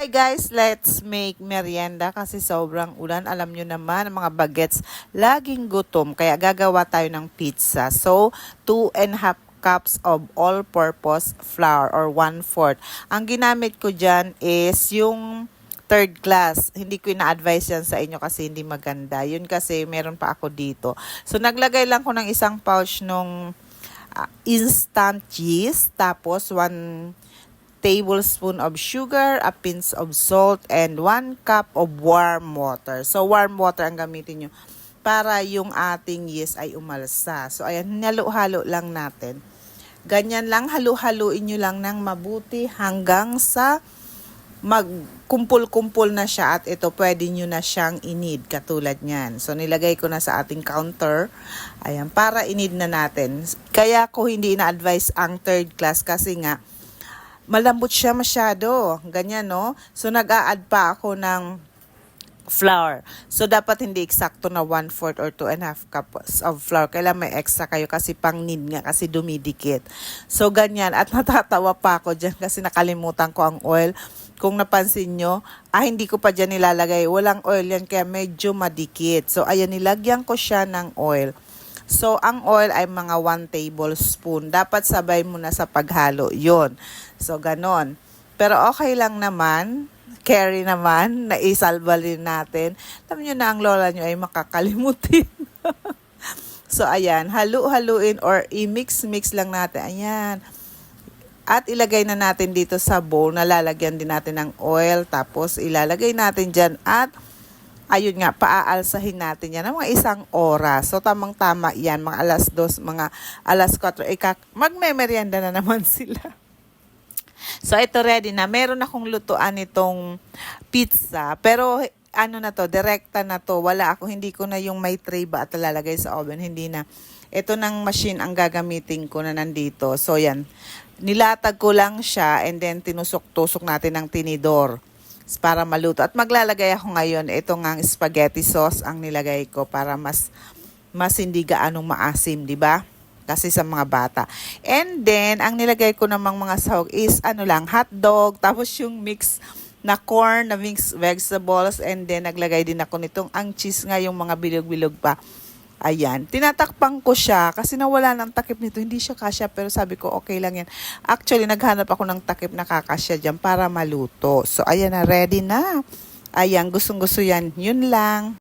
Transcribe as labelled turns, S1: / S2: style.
S1: Hi guys, let's make merienda kasi sobrang ulan. Alam nyo naman, ang mga bagets, laging gutom. Kaya gagawa tayo ng pizza. So, 2.5 cups of all-purpose flour or 1/4. Ang ginamit ko dyan is yung third class. Hindi ko ina-advise yan sa inyo kasi hindi maganda. Yun kasi meron pa ako dito. So, naglagay lang ko ng isang pouch nung instant cheese. Tapos, 1 tablespoon of sugar, a pinch of salt, and 1 cup of warm water. So, warm water ang gamitin nyo para yung ating yeast ay umalsa. So, ayan, halo-halo lang natin. Ganyan lang, halo-haloin nyo lang ng mabuti hanggang sa magkumpul-kumpul na siya at ito pwede nyo na siyang inid katulad niyan. So, nilagay ko na sa ating counter. Ayan, para inid na natin. Kaya ko hindi ina-advise ang third class kasi nga, malambot siya masyado. Ganyan, no? So, nag-a-add pa ako ng flour. So, dapat hindi eksakto na 1/4 or 2.5 cups of flour. Kailangan may extra kayo kasi pang need nga kasi dumidikit. So, ganyan. At natatawa pa ako dyan kasi nakalimutan ko ang oil. Kung napansin nyo, hindi ko pa dyan nilalagay. Walang oil yan kaya medyo madikit. So, ayan, nilagyan ko siya ng oil. So, ang oil ay mga 1 tablespoon. Dapat sabay mo na sa paghalo. Yun. So, ganon. Pero okay lang naman. Carry naman. Naisalba rin natin. Alam nyo na ang lola nyo ay makakalimutin. So, ayan. Halu-haluin or i-mix-mix lang natin. Ayan. At ilagay na natin dito sa bowl. Nalalagyan din natin ng oil. Tapos, ilalagay natin dyan at ayun nga, paaalsahin natin yan ng mga 1 oras. So, tamang-tama yan. Mga alas 2, mga alas 4. Magme-merienda na naman sila. So, ito ready na. Meron akong lutuan itong pizza. Pero, ano na to, direkta na to. Wala ako, hindi ko na yung may tray ba at lalagay sa oven. Hindi na. Ito ng machine ang gagamitin ko na nandito. So, yan. Nilatag ko lang siya and then tinusok-tusok natin ng tinidor para maluto. At maglalagay ako ngayon, ito nga spaghetti sauce ang nilagay ko para mas hindi gaanong maasim, di ba? Kasi sa mga bata. And then, ang nilagay ko namang mga sahog is hot dog, tapos yung mix na corn, na mixed vegetables, and then naglagay din ako nitong ang cheese nga, yung mga bilog-bilog pa. Ayan, tinatakpan ko siya kasi nawala ng takip nito. Hindi siya kasya pero sabi ko okay lang yan. Actually, naghanap ako ng takip na kakasya dyan para maluto. So, ayan na, ready na. Ayan, gustong-gusto yan. Yun lang.